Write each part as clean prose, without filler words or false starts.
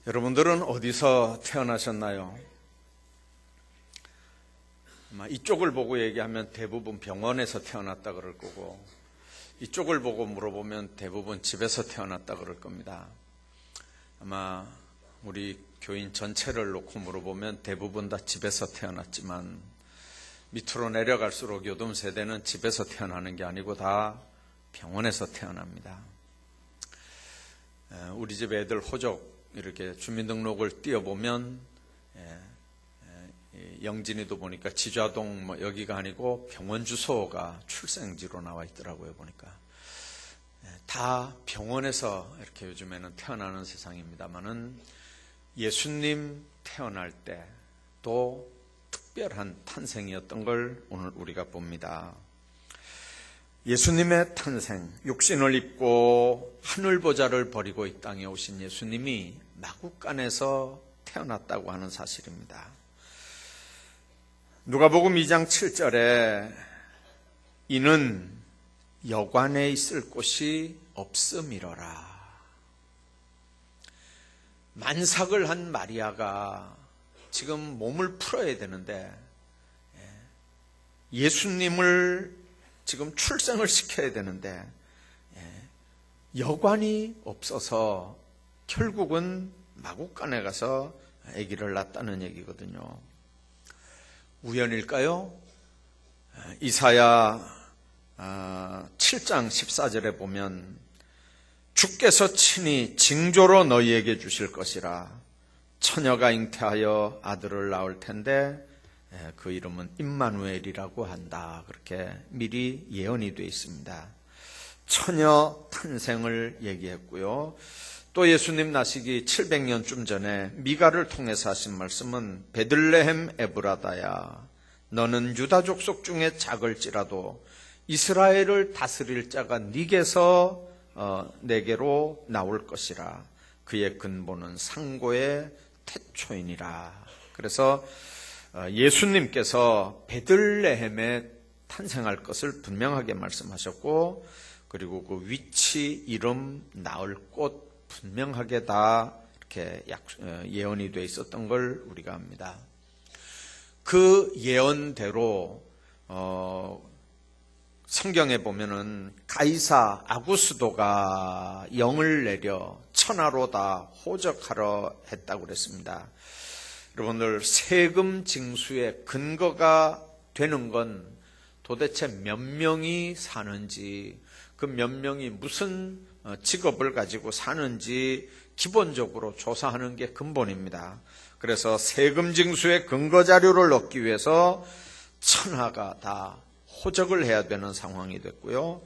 여러분들은 어디서 태어나셨나요? 아마 이쪽을 보고 얘기하면 대부분 병원에서 태어났다 그럴 거고, 이쪽을 보고 물어보면 대부분 집에서 태어났다 그럴 겁니다. 아마 우리 교인 전체를 놓고 물어보면 대부분 다 집에서 태어났지만, 밑으로 내려갈수록 요즘 세대는 집에서 태어나는 게 아니고 다 병원에서 태어납니다. 우리 집 애들 호적 이렇게 주민등록을 띄워보면 영진이도 보니까 지좌동 뭐 여기가 아니고 병원 주소가 출생지로 나와 있더라고요. 보니까 다 병원에서 이렇게 요즘에는 태어나는 세상입니다만은, 예수님 태어날 때 또 특별한 탄생이었던 걸 오늘 우리가 봅니다. 예수님의 탄생, 육신을 입고 하늘보좌를 버리고 이 땅에 오신 예수님이 마구간에서 태어났다고 하는 사실입니다. 누가복음 2장 7절에 이는 여관에 있을 곳이 없음이러라. 만삭을 한 마리아가 지금 몸을 풀어야 되는데 예수님을 지금 출생을 시켜야 되는데 여관이 없어서 결국은 마구간에 가서 아기를 낳았다는 얘기거든요. 우연일까요? 이사야 7장 14절에 보면 주께서 친히 징조로 너희에게 주실 것이라. 처녀가 잉태하여 아들을 낳을 텐데 그 이름은 임마누엘이라고 한다. 그렇게 미리 예언이 되어 있습니다. 처녀 탄생을 얘기했고요. 또 예수님 나시기 700년쯤 전에 미가를 통해서 하신 말씀은 베들레헴 에브라다야, 너는 유다 족속 중에 작을지라도 이스라엘을 다스릴 자가 네게서 내게로 나올 것이라. 그의 근본은 상고의 태초이니라. 그래서 예수님께서 베들레헴에 탄생할 것을 분명하게 말씀하셨고, 그리고 그 위치, 이름, 나을 곳 분명하게 다 이렇게 예언이 되어 있었던 걸 우리가 압니다. 그 예언대로 성경에 보면은 가이사 아구스도가 영을 내려 천하로 다 호적하러 했다고 그랬습니다. 여러분들, 세금 징수의 근거가 되는 건 도대체 몇 명이 사는지, 그 몇 명이 무슨 직업을 가지고 사는지 기본적으로 조사하는 게 근본입니다. 그래서 세금 징수의 근거 자료를 얻기 위해서 천하가 다 호적을 해야 되는 상황이 됐고요.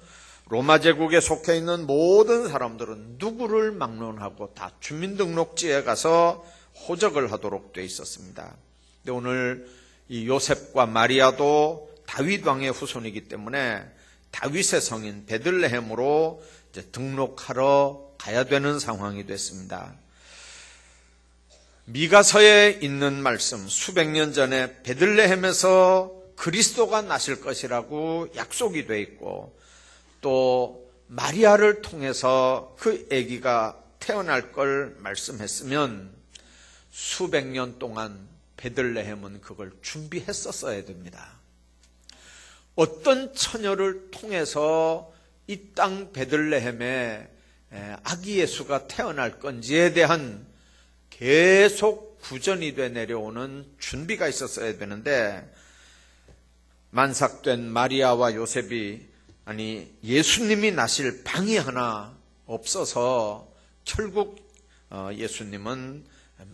로마 제국에 속해 있는 모든 사람들은 누구를 막론하고 다 주민등록지에 가서 호적을 하도록 돼 있었습니다. 근데 오늘 이 요셉과 마리아도 다윗 왕의 후손이기 때문에 다윗의 성인 베들레헴으로 이제 등록하러 가야 되는 상황이 됐습니다. 미가서에 있는 말씀, 수백 년 전에 베들레헴에서 그리스도가 나실 것이라고 약속이 돼 있고, 또 마리아를 통해서 그 아기가 태어날 걸 말씀했으면 수백 년 동안 베들레헴은 그걸 준비했었어야 됩니다. 어떤 처녀를 통해서 이 땅 베들레헴에 아기 예수가 태어날 건지에 대한 계속 구전이 돼 내려오는 준비가 있었어야 되는데, 만삭된 마리아와 요셉이 예수님이 나실 방이 하나 없어서 결국 예수님은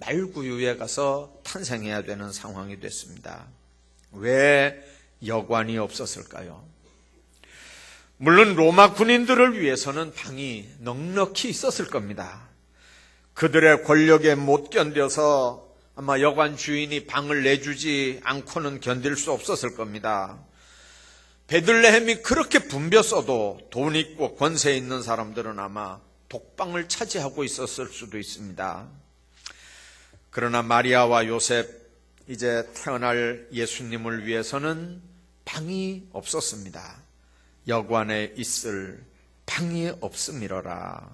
말구유에 가서 탄생해야 되는 상황이 됐습니다. 왜 여관이 없었을까요? 물론 로마 군인들을 위해서는 방이 넉넉히 있었을 겁니다. 그들의 권력에 못 견뎌서 아마 여관 주인이 방을 내주지 않고는 견딜 수 없었을 겁니다. 베들레헴이 그렇게 붐볐어도 돈 있고 권세 있는 사람들은 아마 독방을 차지하고 있었을 수도 있습니다. 그러나 마리아와 요셉, 이제 태어날 예수님을 위해서는 방이 없었습니다. 여관에 있을 방이 없음이러라.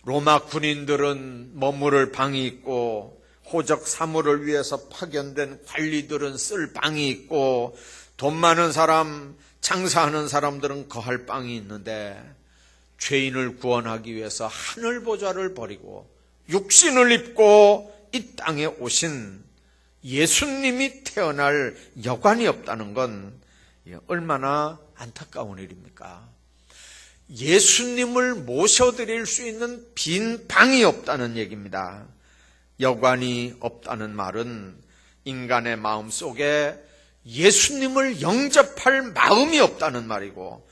로마 군인들은 머무를 방이 있고 호적 사무를 위해서 파견된 관리들은 쓸 방이 있고 돈 많은 사람, 장사하는 사람들은 거할 방이 있는데 죄인을 구원하기 위해서 하늘 보좌를 버리고 육신을 입고 이 땅에 오신 예수님이 태어날 여관이 없다는 건 얼마나 안타까운 일입니까? 예수님을 모셔드릴 수 있는 빈 방이 없다는 얘기입니다. 여관이 없다는 말은 인간의 마음 속에 예수님을 영접할 마음이 없다는 말이고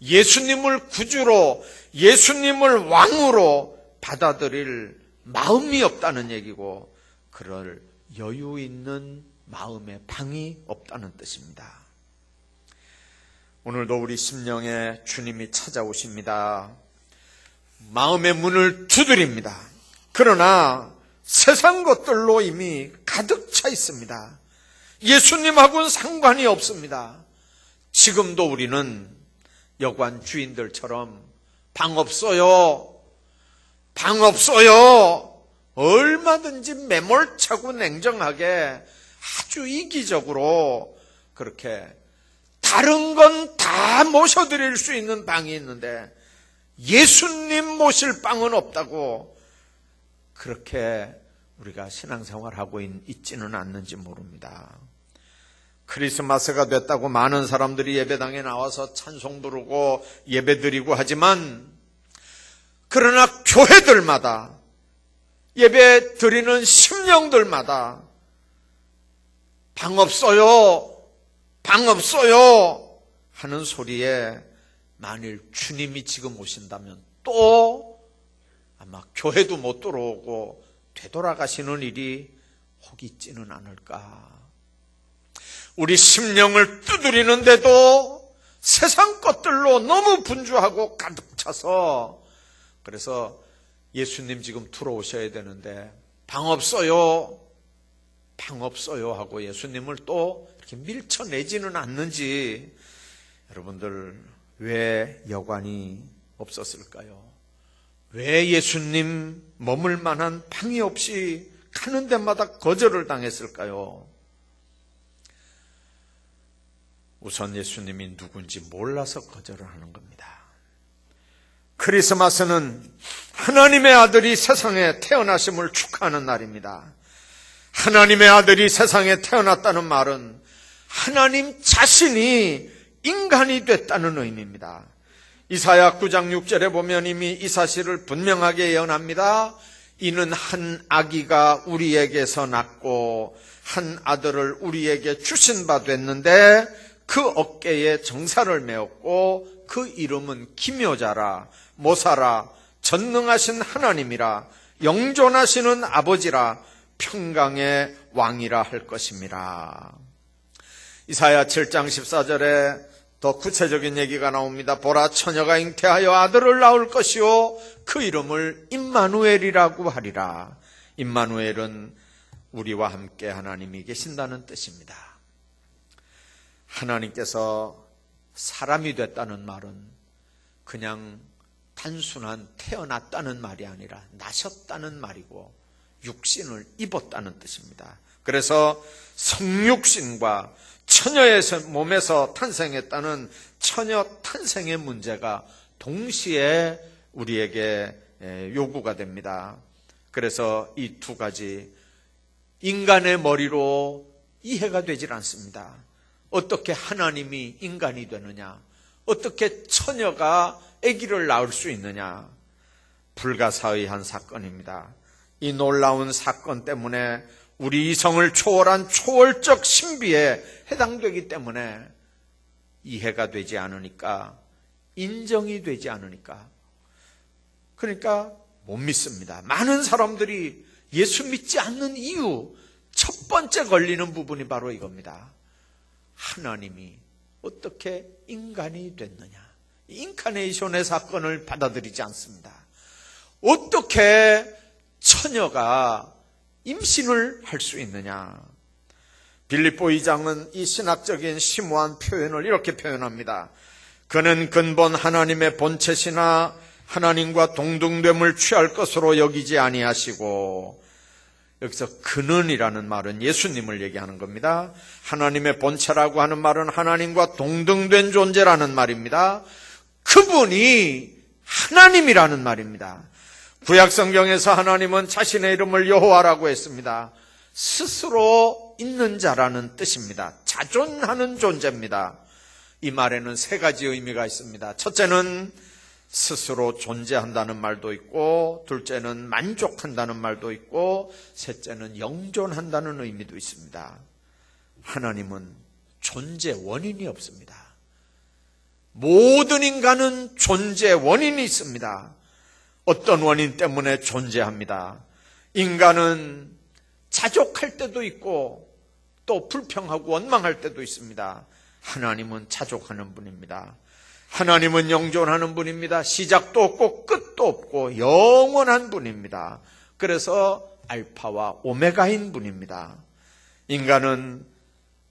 예수님을 구주로, 예수님을 왕으로 받아들일 마음이 없다는 얘기고 그럴 여유 있는 마음의 방이 없다는 뜻입니다. 오늘도 우리 심령에 주님이 찾아오십니다. 마음의 문을 두드립니다. 그러나 세상 것들로 이미 가득 차 있습니다. 예수님하고는 상관이 없습니다. 지금도 우리는 여관 주인들처럼 방 없어요. 방 없어요. 얼마든지 매몰차고 냉정하게 아주 이기적으로 그렇게 다른 건 다 모셔드릴 수 있는 방이 있는데 예수님 모실 방은 없다고 그렇게 우리가 신앙생활하고 있지는 않는지 모릅니다. 크리스마스가 됐다고 많은 사람들이 예배당에 나와서 찬송 부르고 예배드리고 하지만 그러나 교회들마다 예배 드리는 심령들마다 방 없어요, 방 없어요 하는 소리에 만일 주님이 지금 오신다면 또 아마 교회도 못 들어오고 되돌아가시는 일이 혹 있지는 않을까. 우리 심령을 두드리는데도 세상 것들로 너무 분주하고 가득 차서 그래서 예수님 지금 들어오셔야 되는데 방 없어요, 방 없어요 하고 예수님을 또 이렇게 밀쳐내지는 않는지 여러분들 왜 여관이 없었을까요? 왜 예수님 머물 만한 방이 없이 가는 데마다 거절을 당했을까요? 우선 예수님이 누군지 몰라서 거절을 하는 겁니다. 크리스마스는 하나님의 아들이 세상에 태어나심을 축하하는 날입니다. 하나님의 아들이 세상에 태어났다는 말은 하나님 자신이 인간이 됐다는 의미입니다. 이사야 9장 6절에 보면 이미 이 사실을 분명하게 예언합니다. 이는 한 아기가 우리에게서 낳고 한 아들을 우리에게 주신 바 됐는데 그 어깨에 정사를 메었고 그 이름은 기묘자라 모사라 전능하신 하나님이라 영존하시는 아버지라 평강의 왕이라 할 것임이라. 이사야 7장 14절에 더 구체적인 얘기가 나옵니다. 보라 처녀가 잉태하여 아들을 낳을 것이요 그 이름을 임마누엘이라고 하리라. 임마누엘은 우리와 함께 하나님이 계신다는 뜻입니다. 하나님께서 사람이 됐다는 말은 그냥 단순한 태어났다는 말이 아니라 나셨다는 말이고 육신을 입었다는 뜻입니다. 그래서 성육신과 처녀의 몸에서 탄생했다는 처녀 탄생의 문제가 동시에 우리에게 요구가 됩니다. 그래서 이 두 가지 인간의 머리로 이해가 되질 않습니다. 어떻게 하나님이 인간이 되느냐? 어떻게 처녀가 아기를 낳을 수 있느냐? 불가사의한 사건입니다. 이 놀라운 사건 때문에 우리 이성을 초월한 초월적 신비에 해당되기 때문에 이해가 되지 않으니까, 인정이 되지 않으니까, 그러니까 못 믿습니다. 많은 사람들이 예수 믿지 않는 이유, 첫 번째 걸리는 부분이 바로 이겁니다. 하나님이 어떻게 인간이 됐느냐? 인카네이션의 사건을 받아들이지 않습니다. 어떻게 처녀가 임신을 할 수 있느냐? 빌립보 2장은 이 신학적인 심오한 표현을 이렇게 표현합니다. 그는 근본 하나님의 본체시나 하나님과 동등됨을 취할 것으로 여기지 아니하시고, 여기서 그는이라는 말은 예수님을 얘기하는 겁니다. 하나님의 본체라고 하는 말은 하나님과 동등된 존재라는 말입니다. 그분이 하나님이라는 말입니다. 구약 성경에서 하나님은 자신의 이름을 여호와라고 했습니다. 스스로 있는 자라는 뜻입니다. 자존하는 존재입니다. 이 말에는 세 가지 의미가 있습니다. 첫째는 스스로 존재한다는 말도 있고, 둘째는 만족한다는 말도 있고, 셋째는 영존한다는 의미도 있습니다. 하나님은 존재 원인이 없습니다. 모든 인간은 존재 원인이 있습니다. 어떤 원인 때문에 존재합니다. 인간은 자족할 때도 있고 또 불평하고 원망할 때도 있습니다. 하나님은 자족하는 분입니다. 하나님은 영존하는 분입니다. 시작도 없고 끝도 없고 영원한 분입니다. 그래서 알파와 오메가인 분입니다. 인간은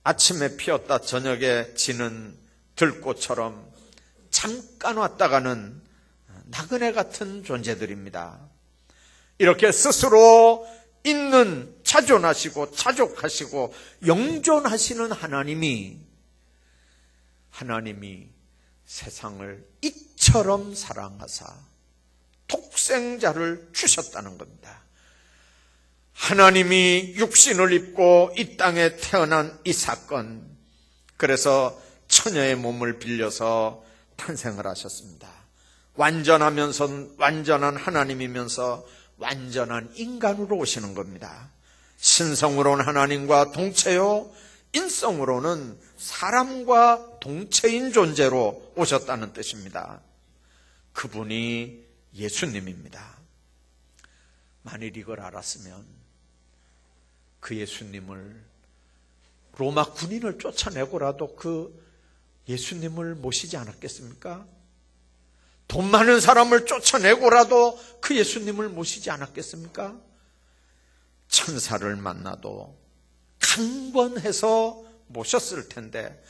아침에 피었다 저녁에 지는 들꽃처럼 잠깐 왔다가는 나그네 같은 존재들입니다. 이렇게 스스로 있는, 자존하시고 자족하시고 영존하시는 하나님이 세상을 이처럼 사랑하사 독생자를 주셨다는 겁니다. 하나님이 육신을 입고 이 땅에 태어난 이 사건, 그래서 처녀의 몸을 빌려서 탄생을 하셨습니다. 완전한 하나님이면서 완전한 인간으로 오시는 겁니다. 신성으로는 하나님과 동체요, 인성으로는 사람과 동체인 존재로 오셨다는 뜻입니다. 그분이 예수님입니다. 만일 이걸 알았으면 그 예수님을, 로마 군인을 쫓아내고라도 그 예수님을 모시지 않았겠습니까? 돈 많은 사람을 쫓아내고라도 그 예수님을 모시지 않았겠습니까? 천사를 만나도 강권해서 모셨을 텐데,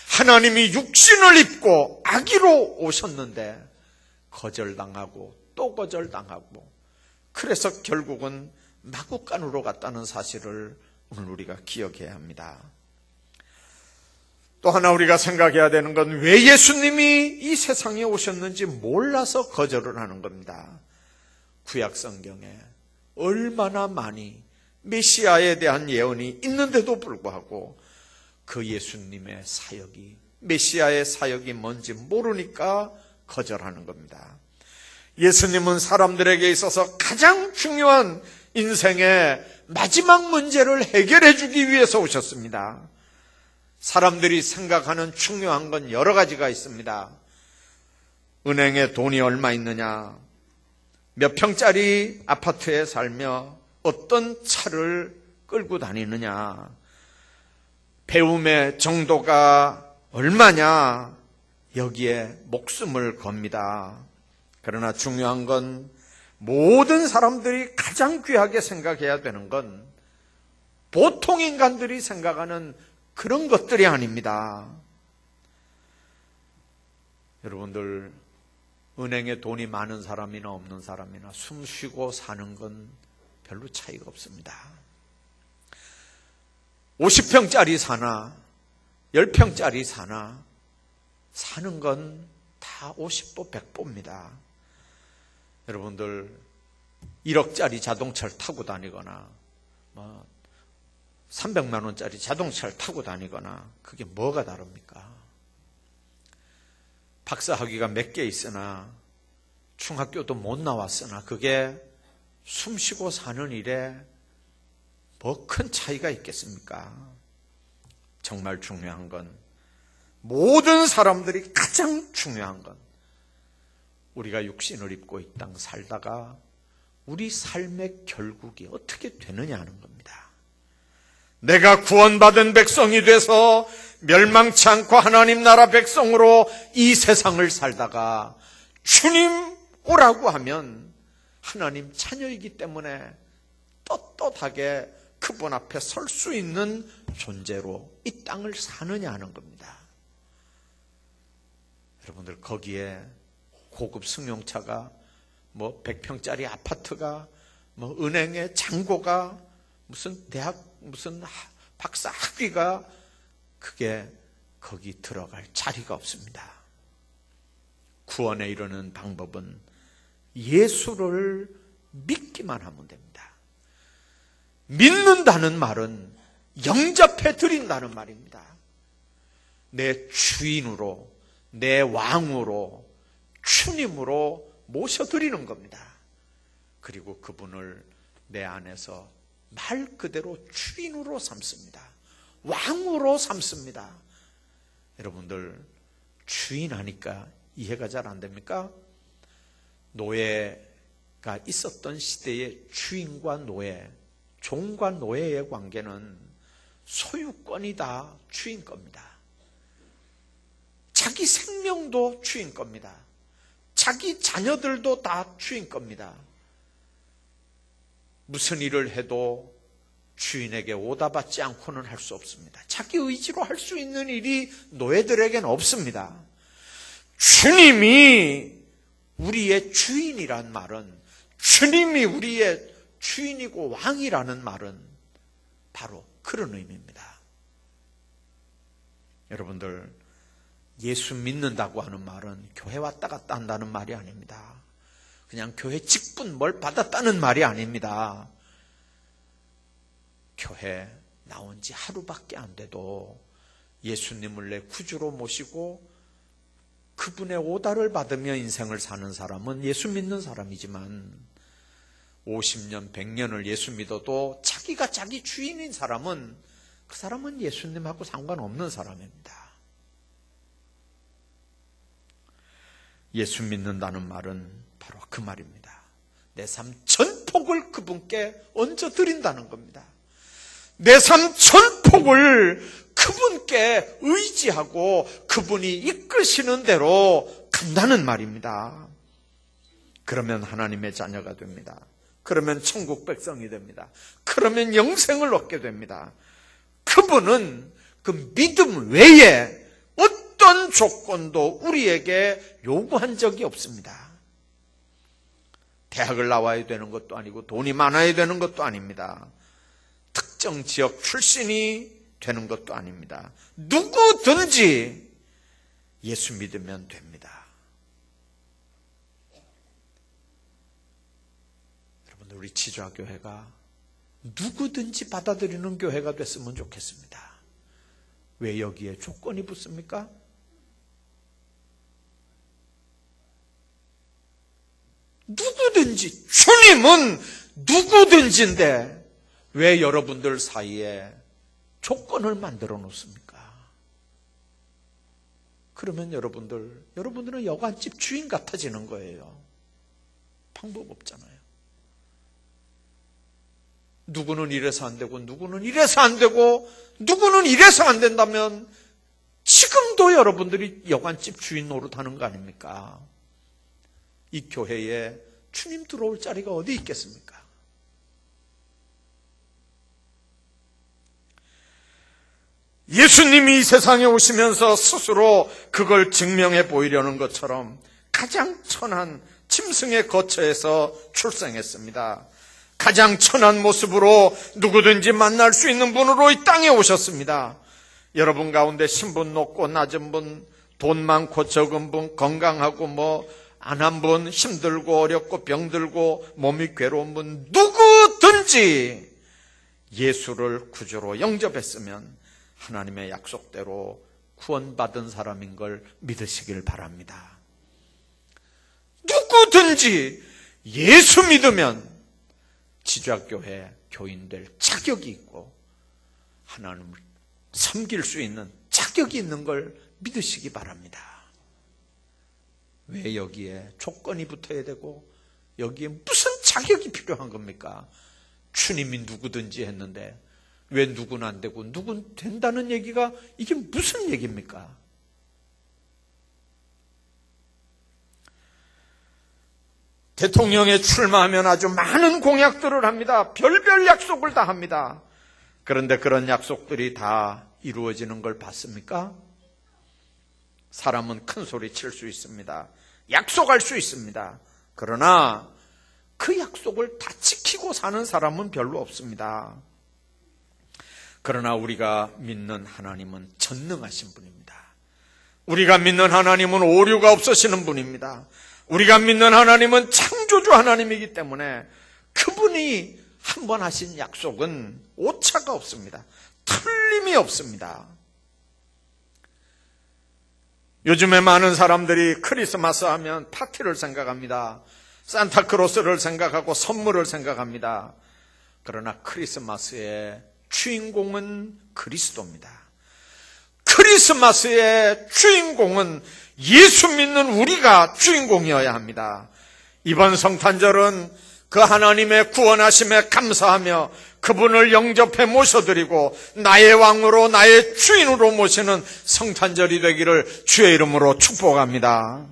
하나님이 육신을 입고 아기로 오셨는데 거절당하고 또 거절당하고, 그래서 결국은 마구간으로 갔다는 사실을 오늘 우리가 기억해야 합니다. 또 하나 우리가 생각해야 되는 건, 왜 예수님이 이 세상에 오셨는지 몰라서 거절을 하는 겁니다. 구약 성경에 얼마나 많이 메시아에 대한 예언이 있는데도 불구하고 그 예수님의 사역이, 메시아의 사역이 뭔지 모르니까 거절하는 겁니다. 예수님은 사람들에게 있어서 가장 중요한 인생의 마지막 문제를 해결해 주기 위해서 오셨습니다. 사람들이 생각하는 중요한 건 여러 가지가 있습니다. 은행에 돈이 얼마 있느냐, 몇 평짜리 아파트에 살며 어떤 차를 끌고 다니느냐, 배움의 정도가 얼마냐, 여기에 목숨을 겁니다. 그러나 중요한 건, 모든 사람들이 가장 귀하게 생각해야 되는 건 보통 인간들이 생각하는 그런 것들이 아닙니다. 여러분들, 은행에 돈이 많은 사람이나 없는 사람이나 숨 쉬고 사는 건 별로 차이가 없습니다. 50평짜리 사나 10평짜리 사나 사는 건 다 50보 100보입니다. 여러분들, 1억짜리 자동차를 타고 다니거나 300만 원짜리 자동차를 타고 다니거나 그게 뭐가 다릅니까? 박사학위가 몇 개 있으나 중학교도 못 나왔으나 그게 숨쉬고 사는 일에 뭐 큰 차이가 있겠습니까? 정말 중요한 건, 모든 사람들이 가장 중요한 건, 우리가 육신을 입고 이 땅 살다가 우리 삶의 결국이 어떻게 되느냐 하는 겁니다. 내가 구원받은 백성이 돼서 멸망치 않고 하나님 나라 백성으로 이 세상을 살다가 주님 오라고 하면 하나님 자녀이기 때문에 떳떳하게 그분 앞에 설 수 있는 존재로 이 땅을 사느냐 하는 겁니다. 여러분들, 거기에 고급 승용차가 뭐 100평짜리 아파트가, 뭐 은행의 창고가, 무슨 대학 무슨 박사 학위가, 그게 거기 들어갈 자리가 없습니다. 구원에 이르는 방법은 예수를 믿기만 하면 됩니다. 믿는다는 말은 영접해 드린다는 말입니다. 내 주인으로, 내 왕으로, 주님으로 모셔드리는 겁니다. 그리고 그분을 내 안에서 말 그대로 주인으로 삼습니다. 왕으로 삼습니다. 여러분들, 주인 하니까 이해가 잘 안 됩니까? 노예가 있었던 시대의 주인과 노예, 종과 노예의 관계는 소유권이 다 주인 겁니다. 자기 생명도 주인 겁니다. 자기 자녀들도 다 주인 겁니다. 무슨 일을 해도 주인에게 오다받지 않고는 할 수 없습니다. 자기 의지로 할 수 있는 일이 노예들에게는 없습니다. 주님이 우리의 주인이란 말은, 주님이 우리의 주인이고 왕이라는 말은 바로 그런 의미입니다. 여러분들, 예수 믿는다고 하는 말은 교회 왔다 갔다 한다는 말이 아닙니다. 그냥 교회 직분 뭘 받았다는 말이 아닙니다. 교회 나온 지 하루밖에 안 돼도 예수님을 내 구주로 모시고 그분의 오다를 받으며 인생을 사는 사람은 예수 믿는 사람이지만, 50년, 100년을 예수 믿어도 자기가 자기 주인인 사람은, 그 사람은 예수님하고 상관없는 사람입니다. 예수 믿는다는 말은 바로 그 말입니다. 내 삶 전폭을 그분께 얹어드린다는 겁니다. 내 삶 전폭을 그분께 의지하고 그분이 이끄시는 대로 간다는 말입니다. 그러면 하나님의 자녀가 됩니다. 그러면 천국 백성이 됩니다. 그러면 영생을 얻게 됩니다. 그분은 그 믿음 외에 어떤 조건도 우리에게 요구한 적이 없습니다. 대학을 나와야 되는 것도 아니고 돈이 많아야 되는 것도 아닙니다. 특정 지역 출신이 되는 것도 아닙니다. 누구든지 예수 믿으면 됩니다. 여러분들, 우리 지좌교회가 누구든지 받아들이는 교회가 됐으면 좋겠습니다. 왜 여기에 조건이 붙습니까? 누구든지, 주님은 누구든지인데 왜 여러분들 사이에 조건을 만들어 놓습니까? 그러면 여러분들은 여관집 주인 같아지는 거예요. 방법 없잖아요. 누구는 이래서 안 되고, 누구는 이래서 안 되고, 누구는 이래서 안 된다면 지금도 여러분들이 여관집 주인 노릇하는 거 아닙니까? 이 교회에 주님 들어올 자리가 어디 있겠습니까? 예수님이 이 세상에 오시면서 스스로 그걸 증명해 보이려는 것처럼 가장 천한 짐승의 거처에서 출생했습니다. 가장 천한 모습으로 누구든지 만날 수 있는 분으로 이 땅에 오셨습니다. 여러분 가운데 신분 높고 낮은 분, 돈 많고 적은 분, 건강하고 안 한 분, 힘들고 어렵고 병들고 몸이 괴로운 분, 누구든지 예수를 구주로 영접했으면 하나님의 약속대로 구원받은 사람인 걸 믿으시길 바랍니다. 누구든지 예수 믿으면 지좌교회 교인 될 자격이 있고 하나님을 섬길 수 있는 자격이 있는 걸 믿으시기 바랍니다. 왜 여기에 조건이 붙어야 되고 여기에 무슨 자격이 필요한 겁니까? 주님이 누구든지 했는데 왜 누구는 안 되고 누구는 된다는 얘기가 이게 무슨 얘기입니까? 대통령에 출마하면 아주 많은 공약들을 합니다. 별별 약속을 다 합니다. 그런데 그런 약속들이 다 이루어지는 걸 봤습니까? 사람은 큰 소리 칠 수 있습니다. 약속할 수 있습니다. 그러나 그 약속을 다 지키고 사는 사람은 별로 없습니다. 그러나 우리가 믿는 하나님은 전능하신 분입니다. 우리가 믿는 하나님은 오류가 없으시는 분입니다. 우리가 믿는 하나님은 창조주 하나님이기 때문에 그분이 한 번 하신 약속은 오차가 없습니다. 틀림이 없습니다. 요즘에 많은 사람들이 크리스마스 하면 파티를 생각합니다. 산타크로스를 생각하고 선물을 생각합니다. 그러나 크리스마스의 주인공은 그리스도입니다. 크리스마스의 주인공은 예수 믿는 우리가 주인공이어야 합니다. 이번 성탄절은 그 하나님의 구원하심에 감사하며 그분을 영접해 모셔드리고 나의 왕으로 나의 주인으로 모시는 성탄절이 되기를 주의 이름으로 축복합니다.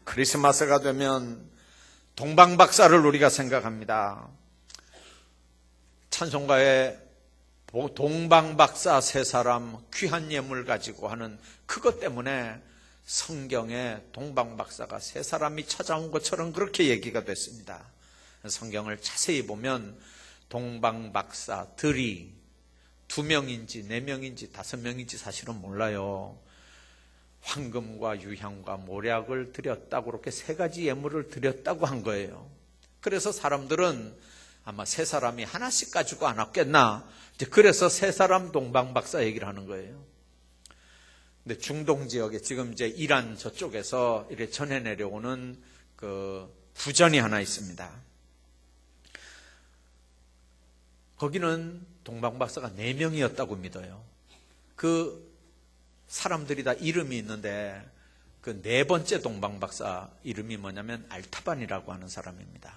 크리스마스가 되면 동방박사를 우리가 생각합니다. 찬송가에 동방박사 세 사람 귀한 예물 가지고 하는 그것 때문에 성경에 동방박사가 세 사람이 찾아온 것처럼 그렇게 얘기가 됐습니다. 성경을 자세히 보면 동방박사들이 2명인지 4명인지 5명인지 사실은 몰라요. 황금과 유향과 모략을 드렸다고 그렇게 3가지 예물을 드렸다고 한 거예요. 그래서 사람들은 아마 3사람이 하나씩 가지고 안 왔겠나, 이제 그래서 3사람 동방박사 얘기를 하는 거예요. 근데 중동 지역에 지금 이제 이란 저쪽에서 이렇게 전해 내려오는 그 부전이 하나 있습니다. 거기는 동방박사가 4명이었다고 믿어요. 그 사람들이 다 이름이 있는데 그 4번째 동방박사 이름이 뭐냐면 알타반이라고 하는 사람입니다.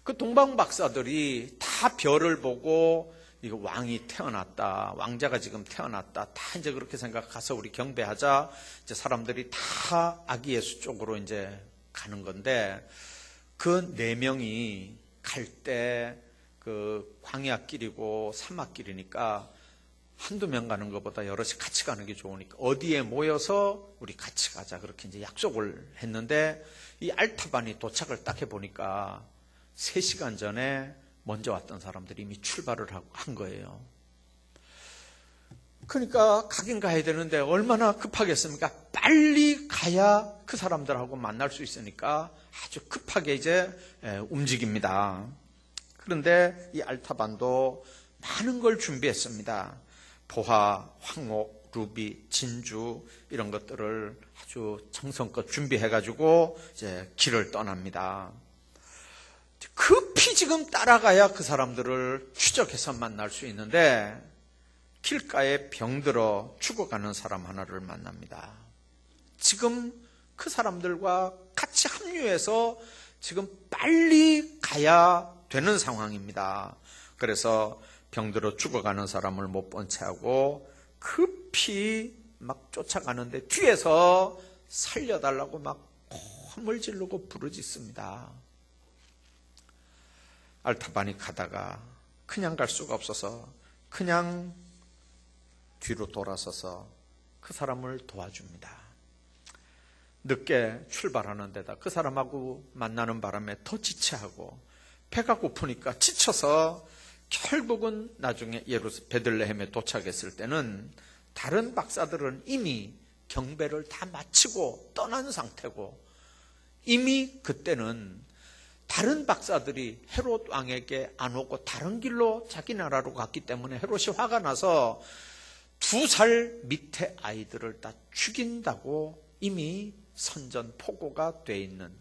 그 동방박사들이 다 별을 보고 이거 왕이 태어났다, 왕자가 지금 태어났다, 다 이제 그렇게 생각해서 우리 경배하자, 이제 사람들이 다 아기 예수 쪽으로 이제 가는 건데, 그 4명이 갈 때 그 광야길이고 사막길이니까 한두 명 가는 것보다 여럿이 같이 가는 게 좋으니까 어디에 모여서 우리 같이 가자, 그렇게 이제 약속을 했는데, 이 알타반이 도착을 딱 해보니까 3시간 전에 먼저 왔던 사람들이 이미 출발을 한 거예요. 그러니까 가긴 가야 되는데 얼마나 급하겠습니까? 빨리 가야 그 사람들하고 만날 수 있으니까 아주 급하게 이제 움직입니다. 그런데 이 알타반도 많은 걸 준비했습니다. 보화, 황옥, 루비, 진주 이런 것들을 아주 정성껏 준비해가지고 이제 길을 떠납니다. 급히 지금 따라가야 그 사람들을 추적해서 만날 수 있는데 길가에 병들어 죽어가는 사람 하나를 만납니다. 지금 그 사람들과 같이 합류해서 지금 빨리 가야 되는 상황입니다. 그래서 병들어 죽어가는 사람을 못 본 채하고 급히 막 쫓아가는데 뒤에서 살려달라고 막 콧물 지르고 부르짖습니다. 알타반이 가다가 그냥 갈 수가 없어서 그냥 뒤로 돌아서서 그 사람을 도와줍니다. 늦게 출발하는 데다 그 사람하고 만나는 바람에 더 지체하고 배가 고프니까 지쳐서 결국은 나중에 베들레헴에 도착했을 때는 다른 박사들은 이미 경배를 다 마치고 떠난 상태고, 이미 그때는 다른 박사들이 헤롯 왕에게 안 오고 다른 길로 자기 나라로 갔기 때문에 헤롯이 화가 나서 2살 밑에 아이들을 다 죽인다고 이미 선전포고가 돼 있는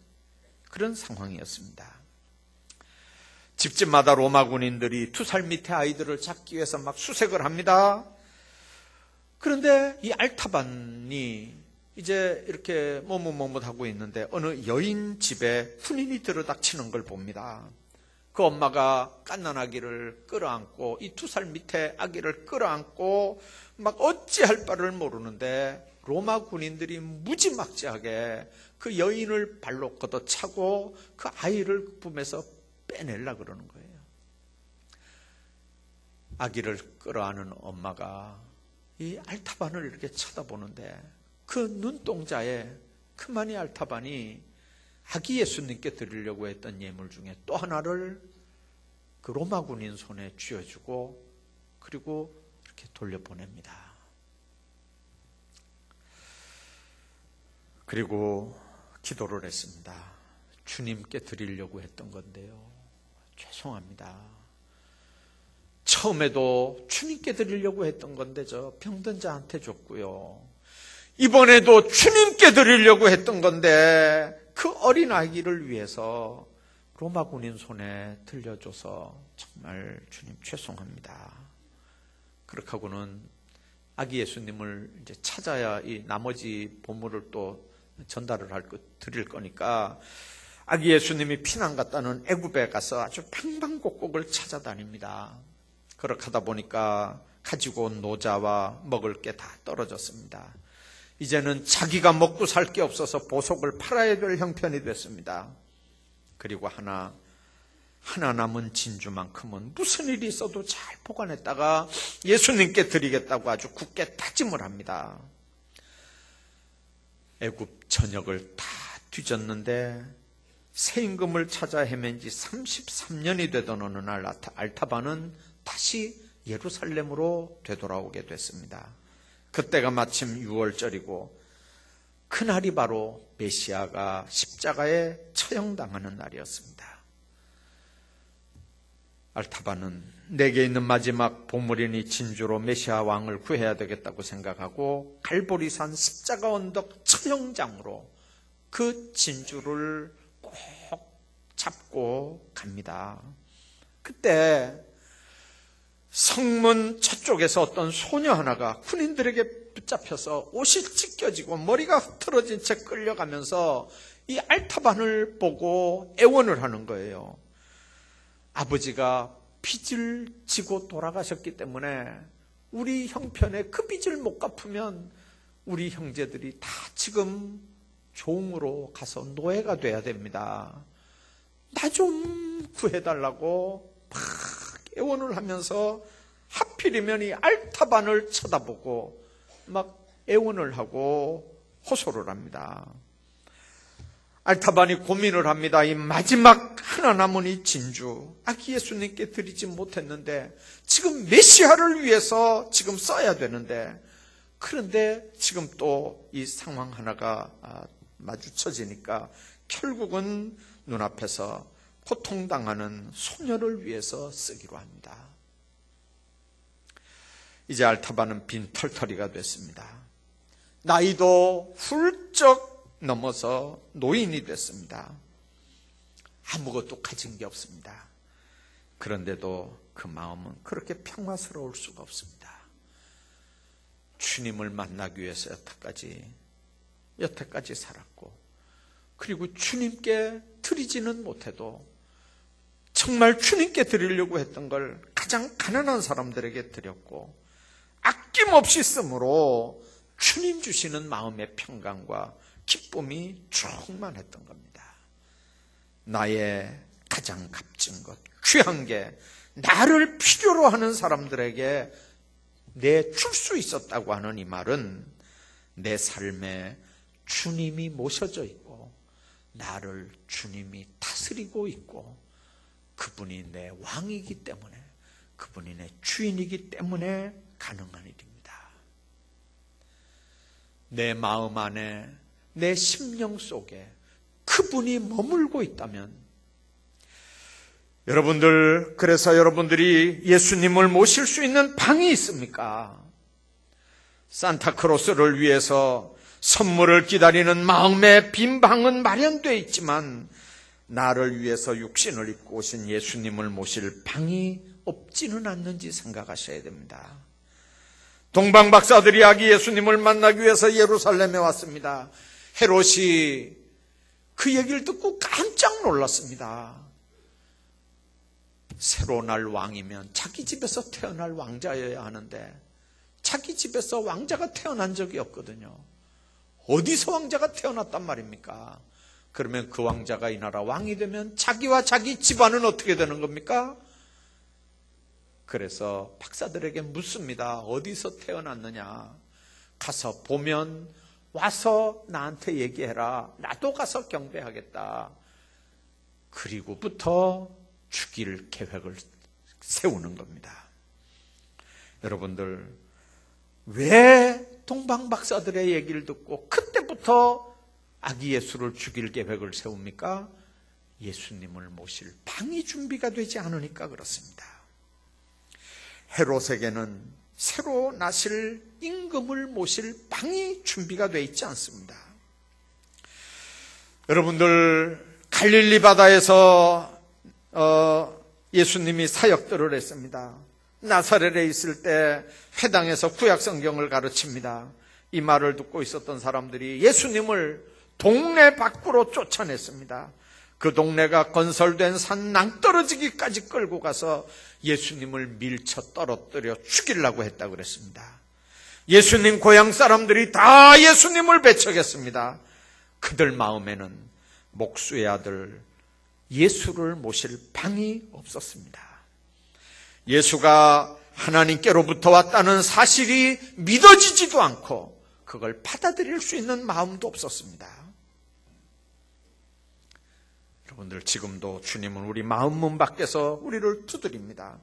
그런 상황이었습니다. 집집마다 로마 군인들이 2살 밑에 아이들을 잡기 위해서 막 수색을 합니다. 그런데 이 알타반이 이제 이렇게 머뭇머뭇하고 있는데 어느 여인 집에 군인이 들어닥치는 걸 봅니다. 그 엄마가 갓난 아기를 끌어안고 이 2살 밑에 아기를 끌어안고 막 어찌할 바를 모르는데 로마 군인들이 무지막지하게 그 여인을 발로 걷어차고 그 아이를 품에서 빼내려고 그러는 거예요. 아기를 끌어안은 엄마가 이 알타반을 이렇게 쳐다보는데 그 눈동자에 그만이 알타반이 아기 예수님께 드리려고 했던 예물 중에 또 하나를 그 로마 군인 손에 쥐어주고 그리고 이렇게 돌려보냅니다. 그리고 기도를 했습니다. 주님께 드리려고 했던 건데요, 죄송합니다. 처음에도 주님께 드리려고 했던 건데 저 병든 자한테 줬고요, 이번에도 주님께 드리려고 했던 건데 그 어린 아기를 위해서 로마 군인 손에 들려줘서 정말 주님 죄송합니다. 그렇게 하고는 아기 예수님을 이제 찾아야 이 나머지 보물을 또 전달을 드릴 거니까 아기 예수님이 피난 갔다는 애굽에 가서 아주 방방곡곡을 찾아다닙니다. 그렇게 하다 보니까 가지고 온 노자와 먹을 게 다 떨어졌습니다. 이제는 자기가 먹고 살 게 없어서 보석을 팔아야 될 형편이 됐습니다. 그리고 하나 남은 진주만큼은 무슨 일이 있어도 잘 보관했다가 예수님께 드리겠다고 아주 굳게 다짐을 합니다. 애굽 전역을 다 뒤졌는데 새 임금을 찾아 헤맨 지 33년이 되던 어느 날 알타바는 다시 예루살렘으로 되돌아오게 됐습니다. 그때가 마침 6월절이고 그날이 바로 메시아가 십자가에 처형당하는 날이었습니다. 알타바는 내게 있는 마지막 보물이니 진주로 메시아 왕을 구해야 되겠다고 생각하고 갈보리산 십자가 언덕 처형장으로 그 진주를 꼭 잡고 갑니다. 그때 성문 저쪽에서 어떤 소녀 하나가 군인들에게 붙잡혀서 옷이 찢겨지고 머리가 흐트러진 채 끌려가면서 이 알타반을 보고 애원을 하는 거예요. 아버지가 빚을 지고 돌아가셨기 때문에 우리 형편에 그 빚을 못 갚으면 우리 형제들이 다 지금 종으로 가서 노예가 돼야 됩니다. 나 좀 구해달라고 막 애원을 하면서 하필이면 이 알타반을 쳐다보고 막 애원을 하고 호소를 합니다. 알타반이 고민을 합니다. 이 마지막 하나 남은 이 진주, 아기 예수님께 드리지 못했는데 지금 메시아를 위해서 지금 써야 되는데, 그런데 지금 또 이 상황 하나가 마주쳐지니까 결국은 눈앞에서 고통당하는 소녀를 위해서 쓰기로 합니다. 이제 알타반은 빈털터리가 됐습니다. 나이도 훌쩍 넘어서 노인이 됐습니다. 아무것도 가진 게 없습니다. 그런데도 그 마음은 그렇게 평화스러울 수가 없습니다. 주님을 만나기 위해서 여태까지 살았고, 그리고 주님께 드리지는 못해도 정말 주님께 드리려고 했던 걸 가장 가난한 사람들에게 드렸고, 아낌없이 쓰므로 주님 주시는 마음의 평강과 기쁨이 충만했던 겁니다. 나의 가장 값진 것, 귀한 게 나를 필요로 하는 사람들에게 내줄 수 있었다고 하는 이 말은 내 삶에 주님이 모셔져 있고 나를 주님이 다스리고 있고 그분이 내 왕이기 때문에, 그분이 내 주인이기 때문에 가능한 일입니다. 내 마음 안에, 내 심령 속에 그분이 머물고 있다면, 여러분들, 그래서 여러분들이 예수님을 모실 수 있는 방이 있습니까? 산타크로스를 위해서 선물을 기다리는 마음의 빈 방은 마련되어 있지만 나를 위해서 육신을 입고 오신 예수님을 모실 방이 없지는 않는지 생각하셔야 됩니다. 동방 박사들이 아기 예수님을 만나기 위해서 예루살렘에 왔습니다. 헤롯이 그 얘기를 듣고 깜짝 놀랐습니다. 새로 날 왕이면 자기 집에서 태어날 왕자여야 하는데 자기 집에서 왕자가 태어난 적이 없거든요. 어디서 왕자가 태어났단 말입니까? 그러면 그 왕자가 이 나라 왕이 되면 자기와 자기 집안은 어떻게 되는 겁니까? 그래서 박사들에게 묻습니다. 어디서 태어났느냐? 가서 보면 와서 나한테 얘기해라. 나도 가서 경배하겠다. 그리고부터 죽일 계획을 세우는 겁니다. 여러분들, 왜 동방 박사들의 얘기를 듣고 그때부터 아기 예수를 죽일 계획을 세웁니까? 예수님을 모실 방이 준비가 되지 않으니까 그렇습니다. 헤롯에게는 새로 나실 임금을 모실 방이 준비가 되어 있지 않습니다. 여러분들, 갈릴리 바다에서 예수님이 사역들을 했습니다. 나사렛에 있을 때 회당에서 구약 성경을 가르칩니다. 이 말을 듣고 있었던 사람들이 예수님을 동네 밖으로 쫓아냈습니다. 그 동네가 건설된 산 낭떠러지기까지 끌고 가서 예수님을 밀쳐 떨어뜨려 죽이려고 했다고 그랬습니다. 예수님 고향 사람들이 다 예수님을 배척했습니다. 그들 마음에는 목수의 아들 예수를 모실 방이 없었습니다. 예수가 하나님께로부터 왔다는 사실이 믿어지지도 않고 그걸 받아들일 수 있는 마음도 없었습니다. 여러분들, 지금도 주님은 우리 마음 문 밖에서 우리를 두드립니다.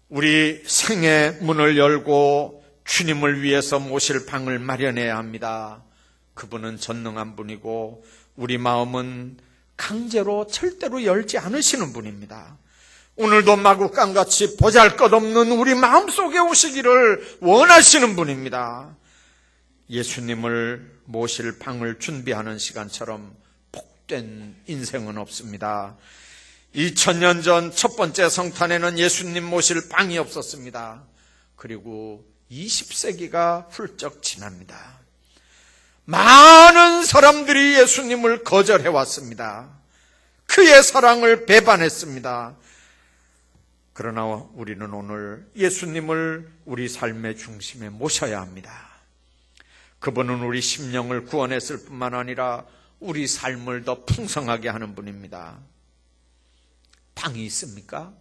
우리 생의 문을 열고 주님을 위해서 모실 방을 마련해야 합니다. 그분은 전능한 분이고 우리 마음은 강제로 절대로 열지 않으시는 분입니다. 오늘도 마구간같이 보잘것없는 우리 마음속에 오시기를 원하시는 분입니다. 예수님을 모실 방을 준비하는 시간처럼 복된 인생은 없습니다. 2000년 전 첫 번째 성탄에는 예수님 모실 방이 없었습니다. 그리고 20세기가 훌쩍 지납니다. 많은 사람들이 예수님을 거절해 왔습니다. 그의 사랑을 배반했습니다. 그러나 우리는 오늘 예수님을 우리 삶의 중심에 모셔야 합니다. 그분은 우리 심령을 구원했을 뿐만 아니라 우리 삶을 더 풍성하게 하는 분입니다. 방이 있습니까?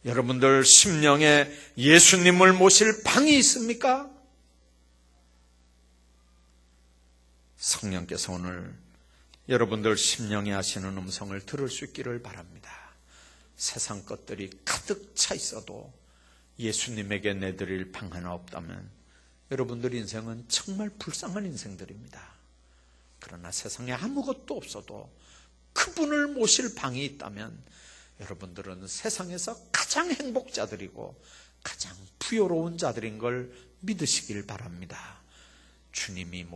여러분들 심령에 예수님을 모실 방이 있습니까? 성령께서 오늘 여러분들 심령에 하시는 음성을 들을 수 있기를 바랍니다. 세상 것들이 가득 차 있어도 예수님에게 내드릴 방 하나 없다면 여러분들 인생은 정말 불쌍한 인생들입니다. 그러나 세상에 아무것도 없어도 그분을 모실 방이 있다면 여러분들은 세상에서 가장 행복자들이고 가장 부요로운 자들인 걸 믿으시길 바랍니다. 주님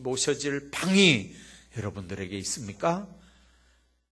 모셔질 방이 여러분들에게 있습니까?